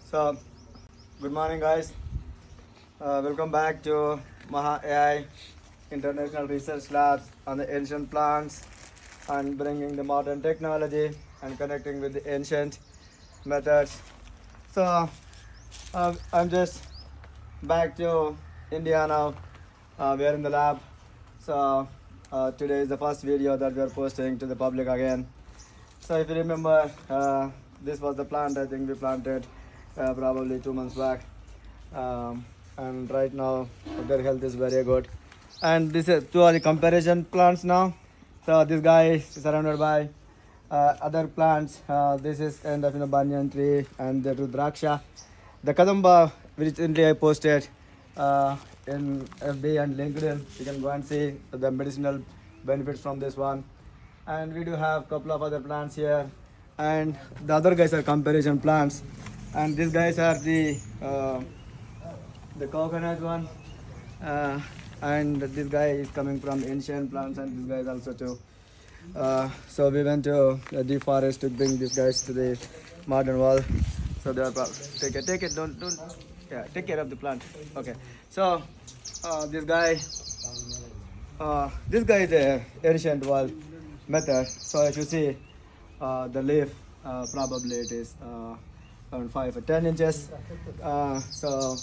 So, good morning, guys. Welcome back to Maha AI International Research Labs on the ancient plants and bringing the modern technology and connecting with the ancient methods. So, I'm just back to India now. We are in the lab. So, today is the first video that we are posting to the public again. So, if you remember, this was the plant I think we planted probably 2 months back. And right now their health is very good. And this is two are the comparison plants now. So this guy is surrounded by other plants. This is kind of banyan tree and the rudraksha. The kadamba recently I posted in FB and LinkedIn. You can go and see the medicinal benefits from this one. And we do have couple of other plants here. And the other guys are comparison plants. And these guys are the coconut one, and this guy is coming from ancient plants, and this guy is also too. So we went to the deep forest to bring these guys to the modern world. So they are take it, don't yeah, take care of the plant. Okay. So this guy is a ancient world method. So if you see the leaf, probably it is around 5 or 10 inches. So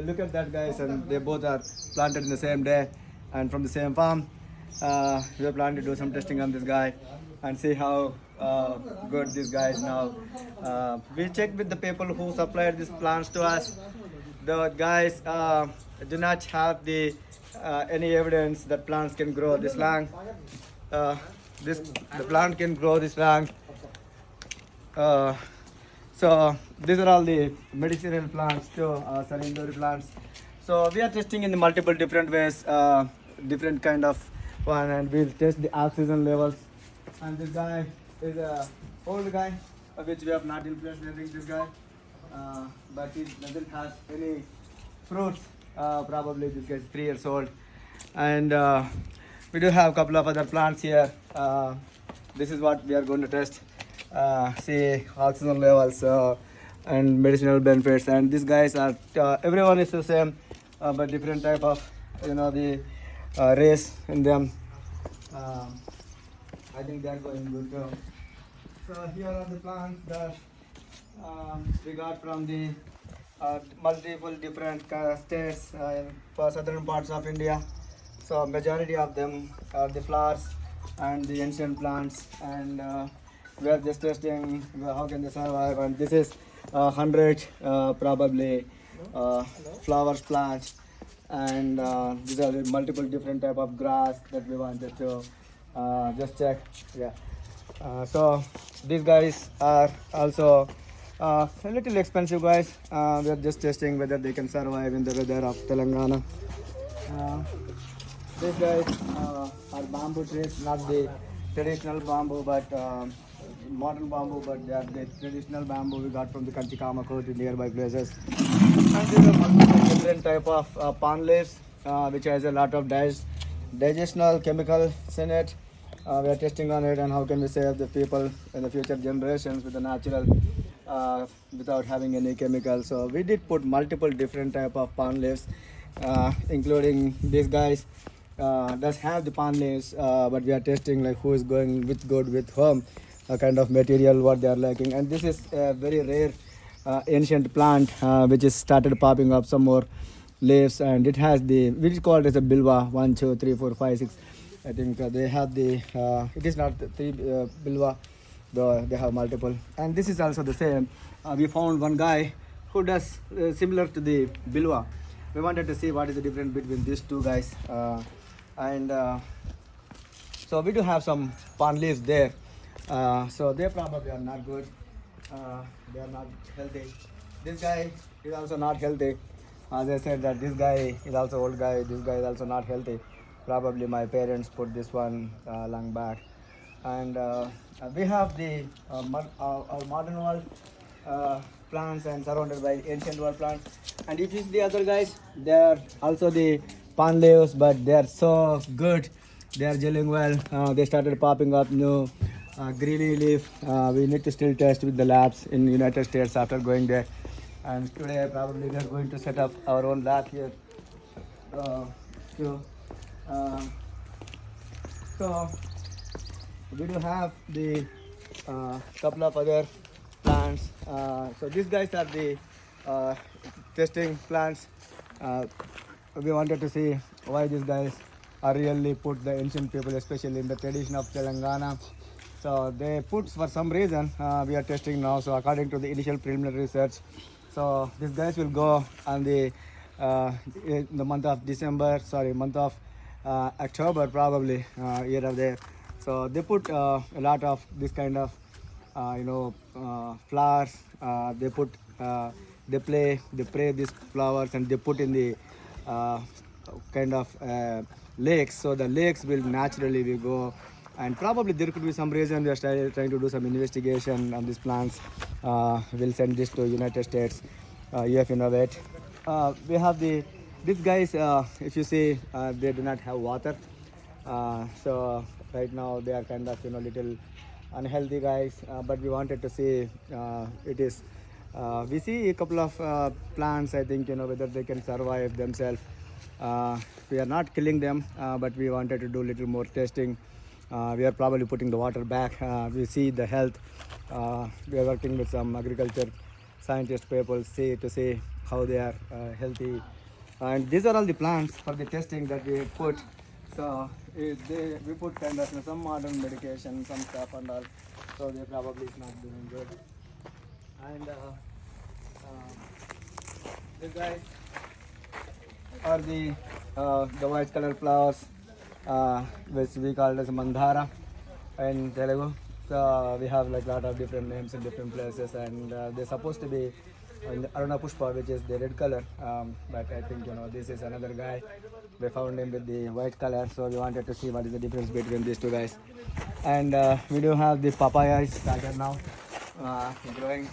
look at that, guys, and they both are planted in the same day and from the same farm. We are planning to do some testing on this guy and see how good this guy is now. We checked with the people who supplied these plants to us. The guys do not have any evidence that plants can grow this long. The plant can grow this long. So these are all the medicinal plants too, indoor plants. So we are testing in the multiple different ways, different kind of one, and we'll test the oxygen levels. And this guy is a old guy, which we have not implemented this guy, but he doesn't have any fruits. Probably this guy is 3 years old, and we do have a couple of other plants here. This is what we are going to test. See oxygen levels and medicinal benefits, and these guys are everyone is the same, but different type of the race in them. I think they are going good too. So here are the plants that we got from the multiple different states for southern parts of India. So majority of them are the flowers and the ancient plants, and we are just testing how can they survive. And this is 100 probably flowers plants, and these are the multiple different type of grass that we wanted to just check. Yeah. So these guys are also a little expensive, guys. We are just testing whether they can survive in the weather of Telangana. These guys are bamboo trees, not the traditional bamboo, but modern bamboo, but they are the traditional bamboo we got from the Kanchikama in nearby places. And these are multiple different type of palm leaves, which has a lot of digestional chemicals in it. We are testing on it and how can we save the people in the future generations with the natural, without having any chemicals. So we did put multiple different type of palm leaves, including these guys. Does have the palm leaves, but we are testing like who is going with good with whom, kind of material what they are lacking. And this is a very rare ancient plant which is started popping up some more leaves, and it has the which is called as a bilwa 1 2 3 4 5 6. I think they have the it is not the 3 bilwa, though they have multiple. And this is also the same. We found one guy who does similar to the bilwa. We wanted to see what is the difference between these two guys. And so we do have some palm leaves there. So they probably are not good. They are not healthy. This guy is also not healthy. As I said that this guy is also old guy. This guy is also not healthy. Probably my parents put this one long back. And we have the our modern world plants and surrounded by ancient world plants. And if you see the other guys, they are also the palm leaves, but they are so good. They are gelling well. They started popping up new greeny leaf. We need to still test with the labs in United States after going there. And today probably we are going to set up our own lab here. So, uh, so we do have the couple of other plants. So these guys are the uh, testing plants. Uh, we wanted to see why these guys are really put the ancient people, especially in the tradition of Telangana. So they put for some reason we are testing now. So according to the initial preliminary research, so these guys will go on in the month of December, sorry, month of October probably here or there. So they put a lot of this kind of flowers. They put they spray these flowers and they put in the uh, kind of lakes. So the lakes will naturally will go, and probably there could be some reason we are trying to do some investigation on these plants. We'll send this to United States, UF Innovate. We have these guys. If you see, they do not have water. So right now they are kind of little unhealthy guys. But we wanted to see it is. We see a couple of plants. I think whether they can survive themselves. We are not killing them, but we wanted to do a little more testing. We are probably putting the water back. We see the health. We are working with some agriculture scientist people to see how they are healthy. And these are all the plants for the testing that we put. So we put kind of some modern medication, some stuff and all. So they probably is not doing good. And these guys are the white color flowers, which we call as mandara in Telugu. So we have like a lot of different names in different places, and they're supposed to be in the Aruna Pushpa, which is the red color. But I think this is another guy. We found him with the white color, so we wanted to see what is the difference between these two guys. And we do have the papaya is started now growing.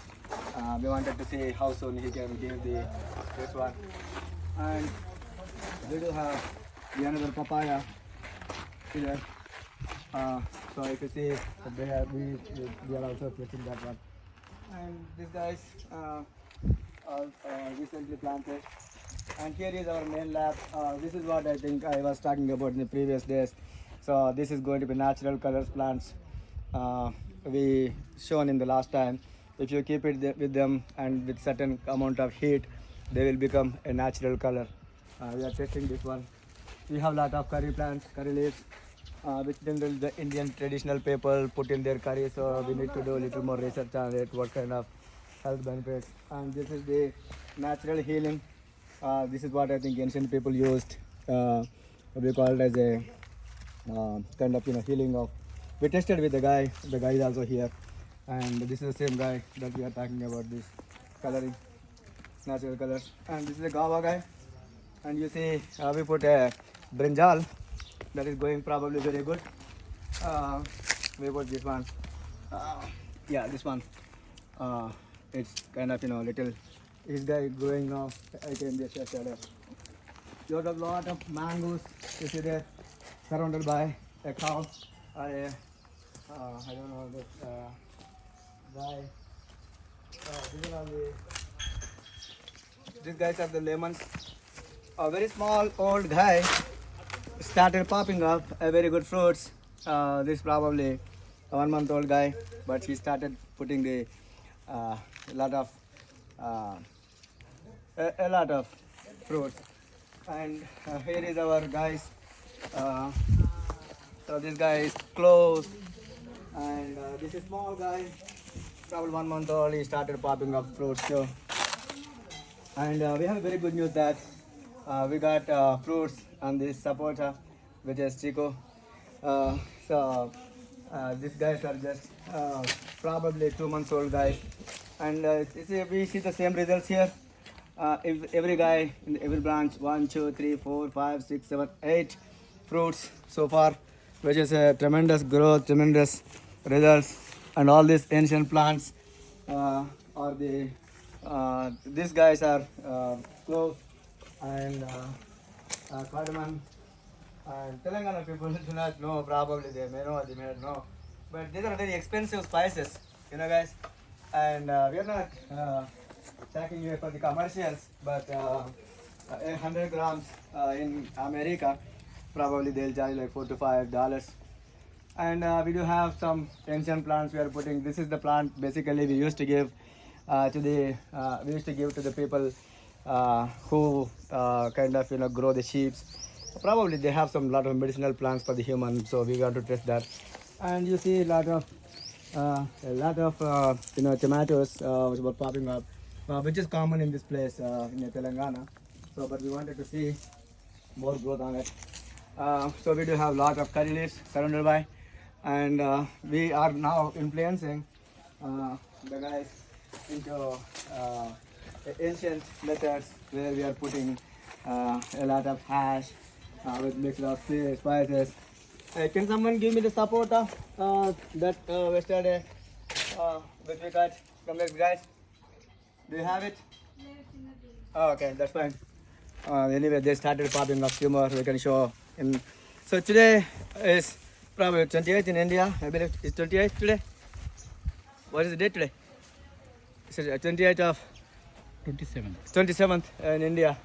We wanted to see how soon he can give this one. And we do have the another papaya here. So if you see, we are also placing that one. And these guys are recently planted. And here is our main lab. This is what I think I was talking about in the previous days. So this is going to be natural colors plants. We shown in the last time. If you keep it with them and with certain amount of heat, they will become a natural color. We are testing this one. We have a lot of curry plants, curry leaves, which generally the Indian traditional people put in their curry. So we need to do a little more research on it, what kind of health benefits. And this is the natural healing. This is what I think ancient people used. We call it as a kind of healing of. We tested with the guy. The guy is also here, and this is the same guy that we are talking about. This coloring, natural colors, and this is a guava guy. And you see, we put a brinjal that is going probably very good. We put this one. Yeah, this one. It's kind of little. This guy growing now. I can just show you. You have a lot of mangoes. You see there, surrounded by a cow. I don't know this guy. These guys are the lemons. A very small old guy started popping up a very good fruits. This is probably a 1 month old guy, but he started putting the a lot of fruits. And here is our guys. So this guy is close, and this is small guy, probably 1 month old. He started popping up fruits too. And we have very good news that we got fruits on this sapota, which is Chico. So these guys are just probably 2 months old guys, and we see the same results here. If every guy in every branch, 1, 2, 3, 4, 5, 6, 7, 8 fruits so far, which is a tremendous growth, tremendous results. And all these ancient plants are these guys are clove and cardamom. And Telangana people do not know, probably they may know, they may not know. But these are very expensive spices, guys. And we are not stacking here for the commercials, but 100 grams in America, probably they'll charge like $4 to $5. And we do have some tension plants we are putting. This is the plant basically we used to give to the people who kind of grow the sheep. Probably they have some lot of medicinal plants for the human, so we want to test that. And you see a lot of tomatoes which were popping up, which is common in this place in Telangana. So, but we wanted to see more growth on it. So we do have a lot of curry leaves surrounded by, and we are now influencing the guys into ancient methods where we are putting a lot of hash with mixed of spices. Can someone give me the support of that yesterday which we got from these guys? Do you have it? Oh, okay, that's fine. Anyway, they started popping up few more. We can show in. So today is probably 28th in India. I believe it's 28th today. What is the date today? It's 28th of 27th in India.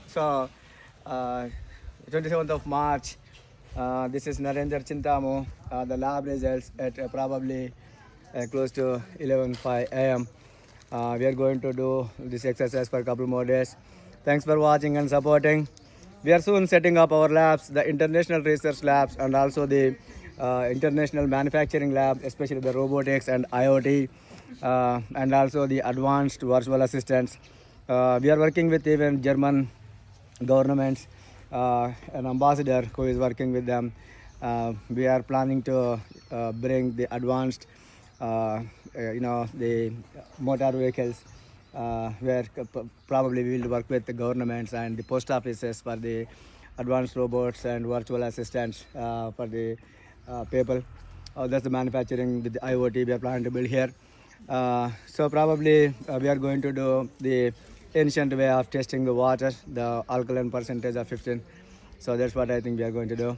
So 27th of March. This is Narendra Chintamu. The lab results at probably close to 11:05 a.m. We are going to do this exercise for a couple more days. Thanks for watching and supporting. We are soon setting up our labs, the international research labs, and also the international manufacturing lab, especially the robotics and IoT, and also the advanced virtual assistants. We are working with even German governments, an ambassador who is working with them. We are planning to bring the advanced, the motor vehicles, where probably we will work with the governments and the post offices for the advanced robots and virtual assistants for the people. That's the manufacturing with the IoT we are planning to build here. So probably we are going to do the ancient way of testing the water, the alkaline percentage of 15. So that's what I think we are going to do.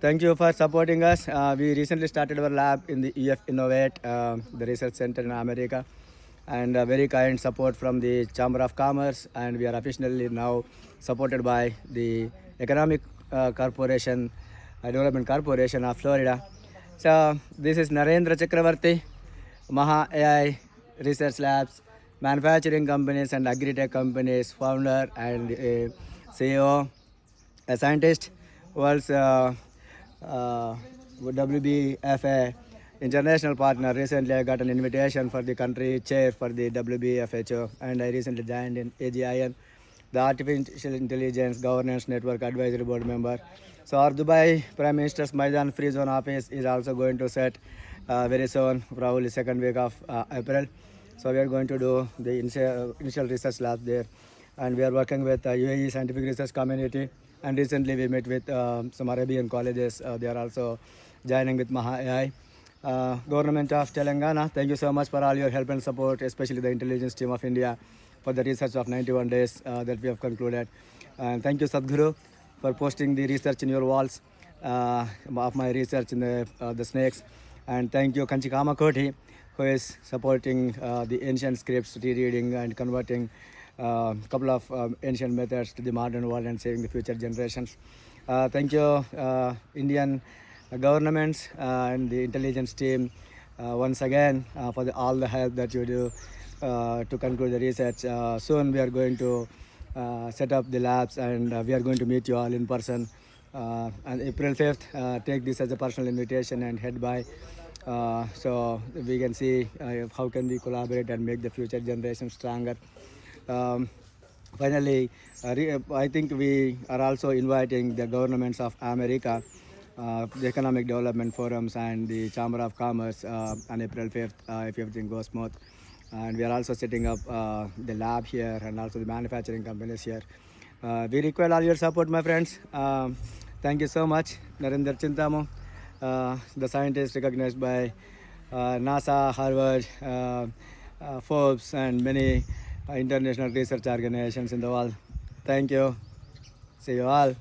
Thank you for supporting us. We recently started our lab in the EF Innovate, the research center in America, and very kind support from the Chamber of Commerce, and we are officially now supported by the Economic Corporation, Development Corporation of Florida. So this is Narendra Chakravarti, Maha AI Research Labs, manufacturing companies and agri-tech companies, founder and CEO, a scientist, world's WBFA international partner. Recently I got an invitation for the country chair for the WBFHO, and I recently joined in AGIN, the Artificial Intelligence Governance Network Advisory Board member. So our Dubai Prime Minister's Maidan Free Zone office is also going to set very soon, probably second week of April. So we are going to do the initial research lab there, and we are working with UAE scientific research community, and recently we met with some Arabian colleges. They are also joining with Maha AI. Government of Telangana, thank you so much for all your help and support, especially the intelligence team of India for the research of 91 days that we have concluded. And thank you Sadhguru for posting the research in your walls of my research in the snakes. And thank you Kanchi Kamakoti, who is supporting the ancient scripts, rereading and converting a couple of ancient methods to the modern world and saving the future generations. Thank you Indian governments and the intelligence team once again for all the help that you do to conclude the research. Soon we are going to set up the labs, and we are going to meet you all in person on April 5th. Take this as a personal invitation and head by, so we can see how can we collaborate and make the future generation stronger. Finally, I think we are also inviting the governments of America, the Economic Development Forums and the Chamber of Commerce on April 5th, if everything goes smooth. And we are also setting up the lab here and also the manufacturing companies here. We require all your support, my friends. Thank you so much. Narendra Chintamu, the scientist recognized by NASA, Harvard, Forbes, and many international research organizations in the world. Thank you. See you all.